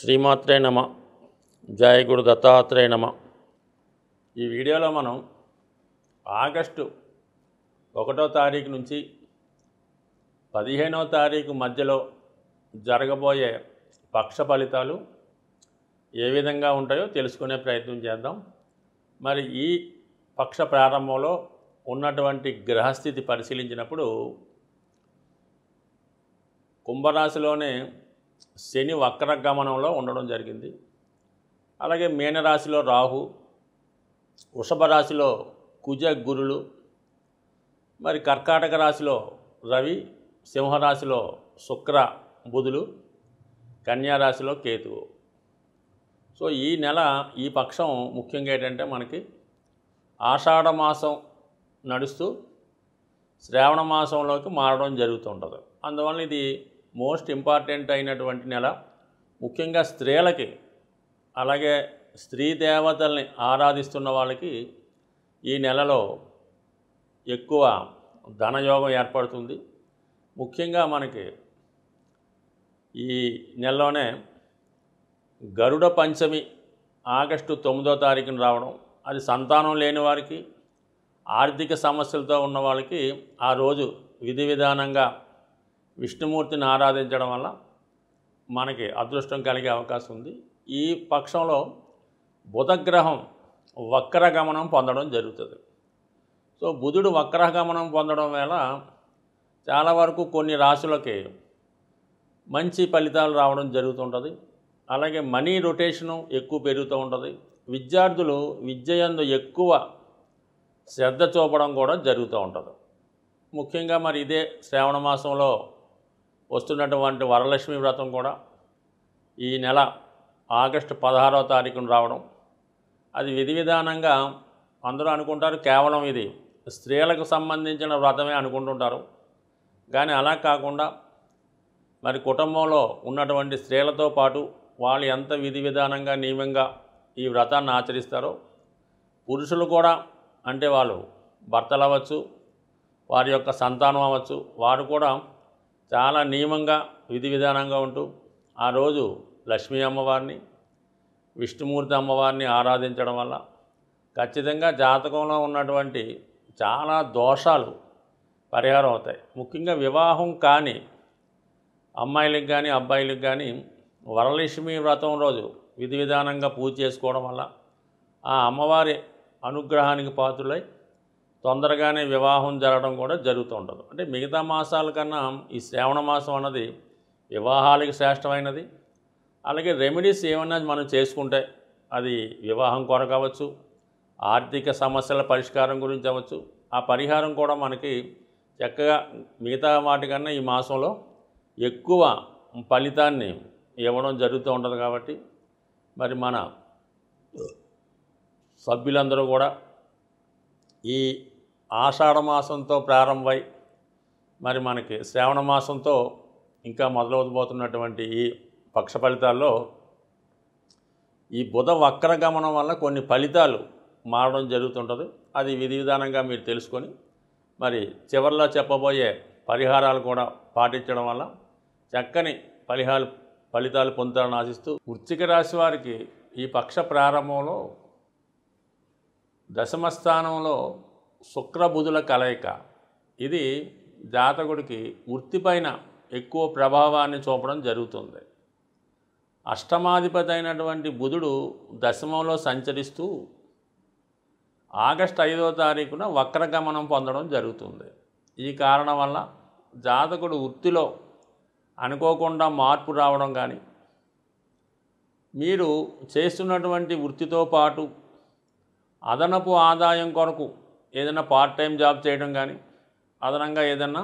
శ్రీమాత్రే నమ. జయ గురు దత్తాత్రేయ నమ. ఈ వీడియోలో మనం ఆగస్టు 1వ తారీఖు నుంచి 15వ తారీఖు మధ్యలో జరగబోయే పక్ష ఫలితాలు ఏ విధంగా ఉంటాయో తెలుసుకునే ప్రయత్నం చేద్దాం. మరి ఈ పక్ష ప్రారంభంలో ఉన్నటువంటి గ్రహస్థితి పరిశీలించినప్పుడు కుంభరాశిలోనే శని వక్రగమనంలో ఉండడం జరిగింది. అలాగే మీనరాశిలో రాహు, వృషభ రాశిలో కుజ గురులు, మరి కర్కాటక రాశిలో రవి, సింహరాశిలో శుక్ర బుధులు, కన్యా రాశిలో కేతువు. సో ఈ నెల ఈ పక్షం ముఖ్యంగా ఏంటంటే మనకి ఆషాఢ మాసం నడుస్తూ శ్రావణ మాసంలోకి మారడం జరుగుతుంటుంది. అందువల్ల ఇది మోస్ట్ ఇంపార్టెంట్ అయినటువంటి నెల. ముఖ్యంగా స్త్రీలకి, అలాగే స్త్రీ దేవతల్ని ఆరాధిస్తున్న వాళ్ళకి ఈ నెలలో ఎక్కువ ధనయోగం ఏర్పడుతుంది. ముఖ్యంగా మనకి ఈ నెలలోనే గరుడ పంచమి ఆగస్టు 9వ తారీఖున రావడం, అది సంతానం లేని వారికి, ఆర్థిక సమస్యలతో ఉన్న వాళ్ళకి ఆ రోజు విధి విధానంగా విష్ణుమూర్తిని ఆరాధించడం వల్ల మనకి అదృష్టం కలిగే అవకాశం ఉంది. ఈ పక్షంలో బుధగ్రహం వక్రగమనం పొందడం జరుగుతుంది. సో బుధుడు వక్రగమనం పొందడం వల్ల చాలా వరకు కొన్ని రాశులకి మంచి ఫలితాలు రావడం జరుగుతుంటుంది. అలాగే మనీ రొటేషను ఎక్కువ పెరుగుతూ ఉంటుంది. విద్యార్థులు విద్యయందు ఎక్కువ శ్రద్ధ చూపడం కూడా జరుగుతూ ఉంటుంది. ముఖ్యంగా మరి ఇదే శ్రావణ మాసంలో వస్తున్నటువంటి వరలక్ష్మి వ్రతం కూడా ఈ నెల ఆగస్టు 16వ తారీఖున రావడం, అది విధి విధానంగా అందరూ అనుకుంటారు కేవలం ఇది స్త్రీలకు సంబంధించిన వ్రతమే అనుకుంటుంటారు. కానీ అలా కాకుండా మరి కుటుంబంలో ఉన్నటువంటి స్త్రీలతో పాటు వాళ్ళు ఎంత విధి విధానంగా నియమంగా ఈ వ్రతాన్ని ఆచరిస్తారో పురుషులు కూడా, అంటే వాళ్ళు భర్తలు అవ్వచ్చు, వారి యొక్క సంతానం అవ్వచ్చు, వారు కూడా చాలా నియమంగా విధి విధానంగా ఉంటూ ఆ రోజు లక్ష్మీ అమ్మవారిని, విష్ణుమూర్తి అమ్మవారిని ఆరాధించడం వల్ల ఖచ్చితంగా జాతకంలో ఉన్నటువంటి చాలా దోషాలు పరిహారం అవుతాయి. ముఖ్యంగా వివాహం కాని అమ్మాయిలకు కానీ అబ్బాయిలకు కానీ వరలక్ష్మి వ్రతం రోజు విధి విధానంగా పూజ చేసుకోవడం వల్ల ఆ అమ్మవారి అనుగ్రహానికి పాత్రులై తొందరగానే వివాహం జరగడం కూడా జరుగుతూ ఉంటుంది. అంటే మిగతా మాసాల కన్నా ఈ శ్రావణ మాసం అన్నది వివాహాలకి శ్రేష్టమైనది. అలాగే రెమెడీస్ ఏమన్నా మనం చేసుకుంటే అది వివాహం కొరకు అవ్వచ్చు, ఆర్థిక సమస్యల పరిష్కారం గురించి అవ్వచ్చు, ఆ పరిహారం కూడా మనకి చక్కగా మిగతా వాటికన్నా ఈ మాసంలో ఎక్కువ ఫలితాన్ని ఇవ్వడం జరుగుతూ ఉంటుంది. కాబట్టి మరి మన సభ్యులందరూ కూడా ఈ ఆషాఢ మాసంతో ప్రారంభమై మరి మనకి శ్రావణ మాసంతో ఇంకా మొదలవబోతున్నటువంటి ఈ పక్ష ఫలితాల్లో ఈ బుధ వక్రగమనం వల్ల కొన్ని ఫలితాలు మారడం జరుగుతుంటుంది. అది విధి విధానంగా మీరు తెలుసుకొని మరి చివరిలో చెప్పబోయే పరిహారాలు కూడా పాటించడం వల్ల చక్కని ఫలితాలు పొందుతారని ఆశిస్తూ, వృశ్చిక రాశి వారికి ఈ పక్ష ప్రారంభంలో దశమ స్థానంలో శుక్రబుధుల కలయిక, ఇది జాతకుడికి వృత్తిపైన ఎక్కువ ప్రభావాన్ని చూపడం జరుగుతుంది. అష్టమాధిపతి అయినటువంటి బుధుడు దశమంలో సంచరిస్తూ ఆగస్టు 5వ తారీఖున వక్రగమనం పొందడం జరుగుతుంది. ఈ కారణం వల్ల జాతకుడు వృత్తిలో అనుకోకుండా మార్పు రావడం కానీ, మీరు చేస్తున్నటువంటి వృత్తితో పాటు అదనపు ఆదాయం కొరకు ఏదైనా పార్ట్ టైం జాబ్ చేయడం కానీ, అదనంగా ఏదైనా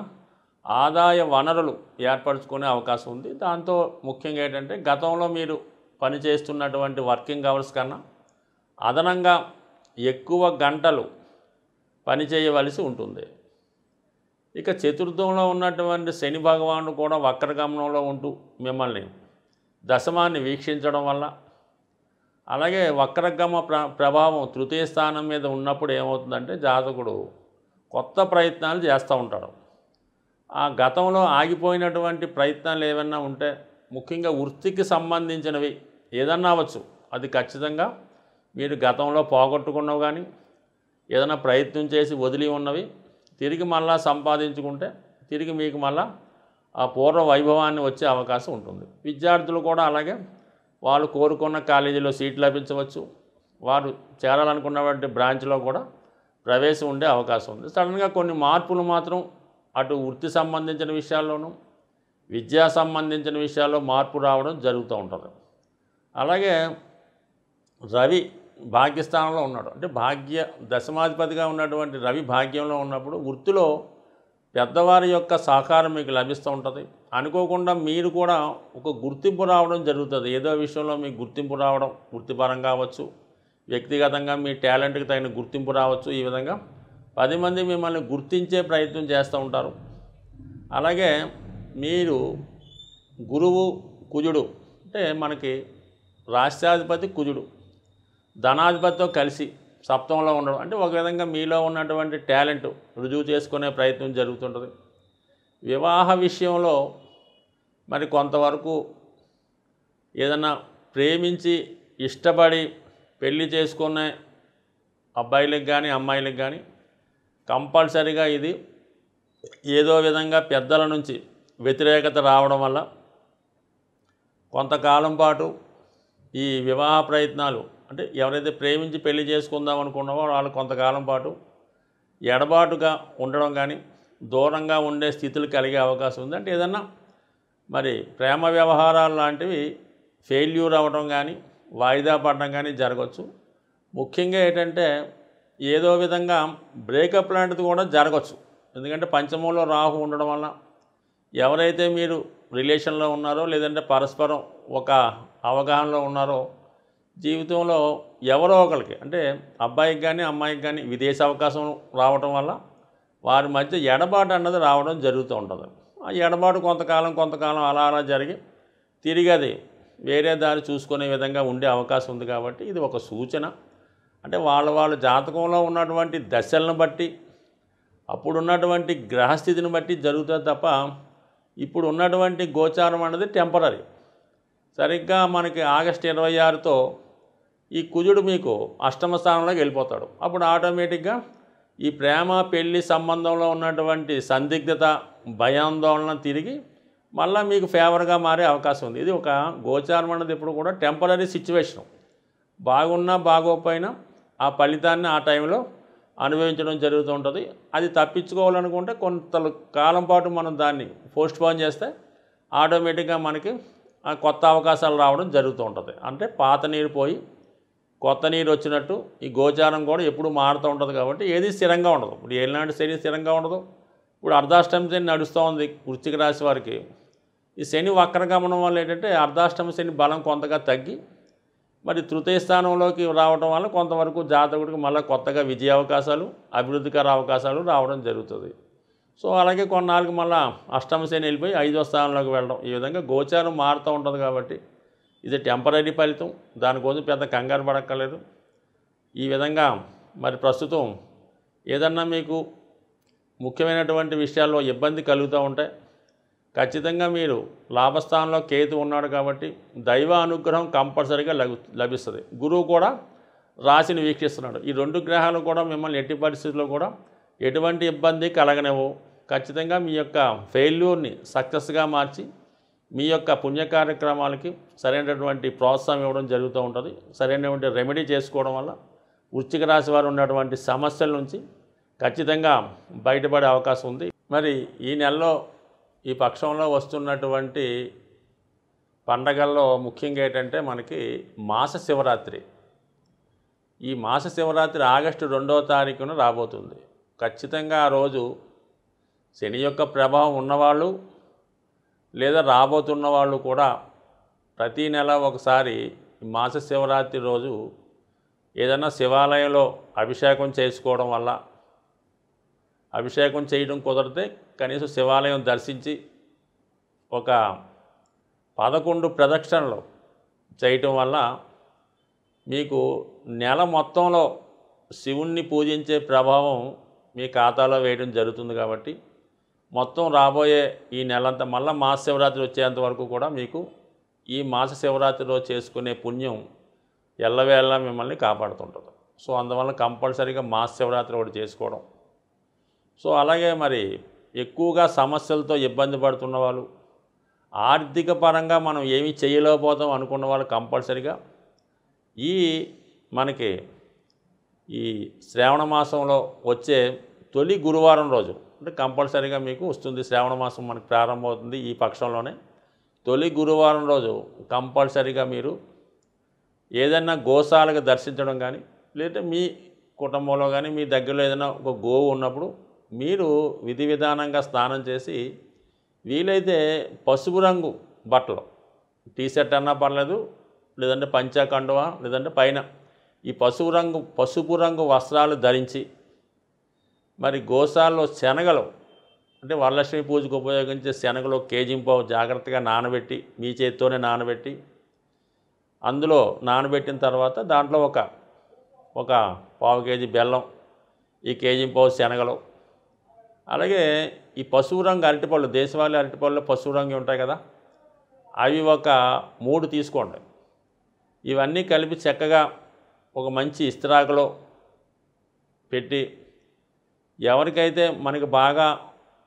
ఆదాయ వనరులు ఏర్పరచుకునే అవకాశం ఉంది. దాంతో ముఖ్యంగా ఏంటంటే గతంలో మీరు పనిచేస్తున్నటువంటి వర్కింగ్ అవర్స్ కన్నా అదనంగా ఎక్కువ గంటలు పని చేయవలసి ఉంటుంది. ఇక చతుర్థంలో ఉన్నటువంటి శని భగవానుడు కూడా వక్రగమనంలో ఉంటూ మిమ్మల్ని దశమాన్ని వీక్షించడం వల్ల, అలాగే వక్రగమ ప్రభావం తృతీయ స్థానం మీద ఉన్నప్పుడు ఏమవుతుందంటే జాతకుడు కొత్త ప్రయత్నాలు చేస్తూ ఉంటాడు. ఆ గతంలో ఆగిపోయినటువంటి ప్రయత్నాలు ఏమన్నా ఉంటే ముఖ్యంగా వృత్తికి సంబంధించినవి ఏదన్నా అవ్వచ్చు. అది ఖచ్చితంగా మీరు గతంలో పోగొట్టుకున్నవి కానీ ఏదైనా ప్రయత్నం చేసి వదిలి ఉన్నవి తిరిగి మళ్ళా సంపాదించుకుంటే తిరిగి మీకు మళ్ళా ఆ పూర్వ వైభవాన్ని వచ్చే అవకాశం ఉంటుంది. విద్యార్థులు కూడా అలాగే వాళ్ళు కోరుకున్న కాలేజీలో సీట్ లభించవచ్చు. వారు చేరాలనుకున్నటువంటి బ్రాంచ్లో కూడా ప్రవేశం ఉండే అవకాశం ఉంది. సడన్గా కొన్ని మార్పులు మాత్రం అటు వృత్తి సంబంధించిన విషయాల్లోనూ విద్యా సంబంధించిన విషయాల్లో మార్పు రావడం జరుగుతూ ఉంటుంది. అలాగే రవి భాగ్యస్థానంలో ఉన్నాడు. అంటే భాగ్య దశమాధిపతిగా ఉన్నటువంటి రవి భాగ్యంలో ఉన్నప్పుడు వృత్తిలో పెద్దవారి యొక్క సహకారం మీకు లభిస్తూ ఉంటుంది. అనుకోకుండా మీరు కూడా ఒక గుర్తింపు రావడం జరుగుతుంది. ఏదో విషయంలో మీకు గుర్తింపు రావడం వృత్తిపరంగా కావచ్చు, వ్యక్తిగతంగా మీ టాలెంట్కి తగిన గుర్తింపు రావచ్చు. ఈ విధంగా 10 మంది మిమ్మల్ని గుర్తించే ప్రయత్నం చేస్తూ ఉంటారు. అలాగే మీరు గురువు కుజుడు అంటే మనకి రాష్ట్రాధిపతి కుజుడు ధనాధిపతితో కలిసి సప్తమంలో ఉండడం అంటే ఒక విధంగా మీలో ఉన్నటువంటి టాలెంట్ రుజువు చేసుకునే ప్రయత్నం జరుగుతుంటుంది. వివాహ విషయంలో మరి కొంతవరకు ఏదన్నా ప్రేమించి ఇష్టపడి పెళ్లి చేసుకునే అబ్బాయిలకు కానీ అమ్మాయిలకు కానీ కంపల్సరీగా ఇది ఏదో విధంగా పెద్దల నుంచి వ్యతిరేకత రావడం వల్ల కొంతకాలం పాటు ఈ వివాహ ప్రయత్నాలు అంటే ఎవరైతే ప్రేమించి పెళ్లి చేసుకుందాం అనుకున్నావో వాళ్ళు కొంతకాలం పాటు ఎడబాటుగా ఉండడం కానీ దూరంగా ఉండే స్థితులు కలిగే అవకాశం ఉంది. అంటే ఏదన్నా మరి ప్రేమ వ్యవహారాలు లాంటివి ఫెయిల్యూర్ అవ్వడం కానీ వాయిదా పడడం కానీ జరగవచ్చు. ముఖ్యంగా ఏంటంటే ఏదో విధంగా బ్రేకప్ లాంటిది కూడా జరగవచ్చు. ఎందుకంటే పంచమంలో రాహు ఉండడం వల్ల ఎవరైతే మీరు రిలేషన్లో ఉన్నారో లేదంటే పరస్పరం ఒక అవగాహనలో ఉన్నారో జీవితంలో ఎవరో ఒకరికి అంటే అబ్బాయికి కానీ అమ్మాయికి కానీ విదేశీ అవకాశం రావడం వల్ల వారి మధ్య ఎడబాటు అన్నది రావడం జరుగుతూ ఉంటుంది. ఆ ఎడబాటు కొంతకాలం అలా జరిగి తిరిగి అది వేరే దారి చూసుకునే విధంగా ఉండే అవకాశం ఉంది. కాబట్టి ఇది ఒక సూచన. అంటే వాళ్ళ జాతకంలో ఉన్నటువంటి దశలను బట్టి అప్పుడున్నటువంటి గ్రహస్థితిని బట్టి జరుగుతుంది తప్ప ఇప్పుడు ఉన్నటువంటి గోచారం అన్నది టెంపరీ. సరిగ్గా మనకి ఆగస్టు 26తో ఈ కుజుడు మీకు అష్టమ స్థానంలోకి వెళ్ళిపోతాడు. అప్పుడు ఆటోమేటిక్గా ఈ ప్రేమ పెళ్లి సంబంధంలో ఉన్నటువంటి సందిగ్ధత భయాందోళన తిరిగి మళ్ళీ మీకు ఫేవర్గా మారే అవకాశం ఉంది. ఇది ఒక గోచారం అన్నది ఎప్పుడు కూడా టెంపరీ సిచ్యువేషన్. బాగున్నా బాగోకపోయినా ఆ ఫలితాన్ని ఆ టైంలో అనుభవించడం జరుగుతూ ఉంటుంది. అది తప్పించుకోవాలనుకుంటే కొంత కాలం పాటు మనం దాన్ని పోస్ట్పోన్ చేస్తే ఆటోమేటిక్గా మనకి కొత్త అవకాశాలు రావడం జరుగుతూ ఉంటుంది. అంటే పాత నీరు పోయి కొత్త నీరు వచ్చినట్టు ఈ గోచారం కూడా ఎప్పుడు మారుతూ ఉంటుంది. కాబట్టి ఏది స్థిరంగా ఉండదు. ఇప్పుడు ఏనాటి శని స్థిరంగా ఉండదు. ఇప్పుడు అర్ధాష్టమ శని నడుస్తూ ఉంది వృశ్చిక రాశి వారికి. ఈ శని వక్రగమనం వల్ల ఏంటంటే అర్ధాష్టమ శని బలం కొంతగా తగ్గి మరి తృతీయ స్థానంలోకి రావడం వల్ల కొంతవరకు జాతకుడికి మళ్ళీ కొత్తగా విజయ అవకాశాలు అభివృద్ధికర అవకాశాలు రావడం జరుగుతుంది. సో అలాగే కొన్నాళ్ళకి మళ్ళీ అష్టమ శని వెళ్ళిపోయి 5వ స్థానంలోకి వెళ్ళడం ఈ విధంగా గోచారం మారుతూ ఉంటుంది. కాబట్టి ఇది టెంపరీ ఫలితం. దానికోసం పెద్ద కంగారు పడక్కర్లేదు. ఈ విధంగా మరి ప్రస్తుతం ఏదన్నా మీకు ముఖ్యమైనటువంటి విషయాల్లో ఇబ్బంది కలుగుతూ ఉంటే ఖచ్చితంగా మీరు లాభస్థానంలో కేతు ఉన్నాడు కాబట్టి దైవ అనుగ్రహం కంపల్సరీగా లభిస్తుంది. గురువు కూడా రాశిని వీక్షిస్తున్నాడు. ఈ 2 గ్రహాలు కూడా మిమ్మల్ని ఎట్టి పరిస్థితుల్లో కూడా ఎటువంటి ఇబ్బంది కలగనివ్వవు. ఖచ్చితంగా మీ యొక్క ఫెయిల్యూర్ని సక్సెస్గా మార్చి మీ యొక్క పుణ్య కార్యక్రమాలకి సరైనటువంటి ప్రోత్సాహం ఇవ్వడం జరుగుతూ ఉంటుంది. సరైనటువంటి రెమెడీ చేసుకోవడం వల్ల వృశ్చిక రాశి వారు ఉన్నటువంటి సమస్యల నుంచి ఖచ్చితంగా బయటపడే అవకాశం ఉంది. మరి ఈ నెలలో ఈ పక్షంలో వస్తున్నటువంటి పండగల్లో ముఖ్యంగా ఏంటంటే మనకి మాస శివరాత్రి. ఈ మాస శివరాత్రి ఆగస్టు 2వ తారీఖున రాబోతుంది. ఖచ్చితంగా ఆ రోజు శని యొక్క ప్రభావం ఉన్నవాళ్ళు లేదా రాబోతున్న వాళ్ళు కూడా ప్రతీ నెల ఒకసారి మాస శివరాత్రి రోజు ఏదైనా శివాలయంలో అభిషేకం చేసుకోవడం వల్ల అభిషేకం చేయడం కుదిరితే కనీసం శివాలయం దర్శించి ఒక 11 ప్రదక్షిణలు చేయటం వల్ల మీకు నెల మొత్తంలో శివుణ్ణి పూజించే ప్రభావం మీ ఖాతాలో వేయడం జరుగుతుంది. కాబట్టి మొత్తం రాబోయే ఈ నెలంతా మళ్ళీ మహాశివరాత్రి వచ్చేంత వరకు కూడా మీకు ఈ మాస శివరాత్రిలో చేసుకునే పుణ్యం ఎల్లవేళలా మిమ్మల్ని కాపాడుతుంటుంది. సో అందువల్ల కంపల్సరీగా మాస శివరాత్రి ఒకటి చేసుకోవడం. సో అలాగే మరి ఎక్కువగా సమస్యలతో ఇబ్బంది పడుతున్న వాళ్ళు, ఆర్థిక పరంగా మనం ఏమీ చేయలేకపోతాం అనుకున్న వాళ్ళు కంపల్సరీగా ఈ మనకి ఈ శ్రావణ మాసంలో వచ్చే తొలి గురువారం రోజు అంటే కంపల్సరీగా మీకు వస్తుంది. శ్రావణ మాసం మనకు ప్రారంభమవుతుంది ఈ పక్షంలోనే. తొలి గురువారం రోజు కంపల్సరీగా మీరు ఏదైనా గోశాలకు దర్శించడం కానీ, లేదా మీ కుటుంబంలో కానీ మీ దగ్గరలో ఏదైనా ఒక గోవు ఉన్నప్పుడు మీరు విధి విధానంగా స్నానం చేసి వీలైతే పసుపు రంగు బట్టలు, టీషర్ట్ అన్నా పర్లేదు, లేదంటే పంచా కండువా, లేదంటే పైన ఈ పసుపు రంగు వస్త్రాలు ధరించి మరి గోశాలలో శనగలు అంటే వరలక్ష్మి పూజకు ఉపయోగించే శనగలు కేజీంపావు జాగ్రత్తగా నానబెట్టి మీ చేత్తోనే నానబెట్టి అందులో నానబెట్టిన తర్వాత దాంట్లో ఒక పావు కేజీ బెల్లం, ఈ కేజీంపావు శనగలు, అలాగే ఈ పసుపు రంగు అరటిపళ్ళు, దేశవాళీ అరటిపళ్ళు పసుపు రంగు ఉంటాయి కదా, అవి ఒక 3 తీసుకోండి. ఇవన్నీ కలిపి చక్కగా ఒక మంచి ఇస్త్రాకులో పెట్టి ఎవరికైతే మనకి బాగా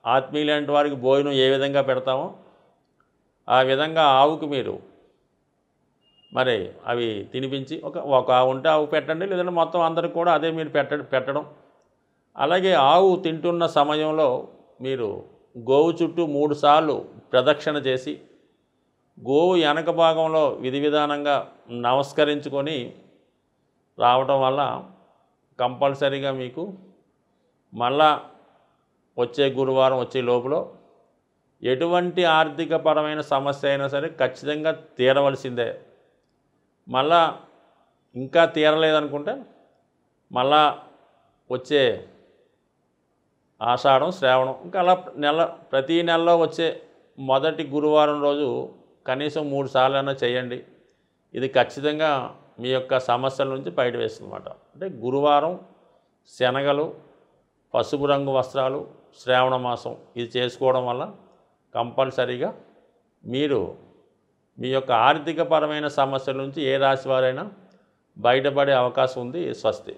ఆత్మీయులైన వారికి భోజనం ఏ విధంగా పెడతామో ఆ విధంగా ఆవుకి మీరు మరి అవి తినిపించి ఒక ఆవు ఉంటే ఆవు పెట్టండి, లేదంటే మొత్తం అందరికి కూడా అదే మీరు పెట్టడం. అలాగే ఆవు తింటున్న సమయంలో మీరు గోవు చుట్టూ 3 సార్లు ప్రదక్షిణ చేసి గోవు వెనక భాగంలో విధి విధానంగా నమస్కరించుకొని రావటం వల్ల కంపల్సరీగా మీకు మళ్ళా వచ్చే గురువారం వచ్చే లోపల ఎటువంటి ఆర్థికపరమైన సమస్య అయినా సరే ఖచ్చితంగా తీరవలసిందే. మళ్ళా ఇంకా తీరలేదనుకుంటే మళ్ళా వచ్చే ఆషాఢం, శ్రావణం, ఇంకా అలా ప్రతీ నెలలో వచ్చే మొదటి గురువారం రోజు కనీసం 3 సార్లైనా చేయండి. ఇది ఖచ్చితంగా మీ యొక్క సమస్యల నుంచి బయట వేస్తుందన్నమాట. అంటే గురువారం శనగలు, పసుపు రంగు వస్త్రాలు, శ్రావణ మాసం ఇది చేసుకోవడం వల్ల కంపల్సరీగా మీరు మీ యొక్క ఆర్థికపరమైన సమస్యల నుంచి ఏ రాశి వారైనా బయటపడే అవకాశం ఉంది. స్వస్తి.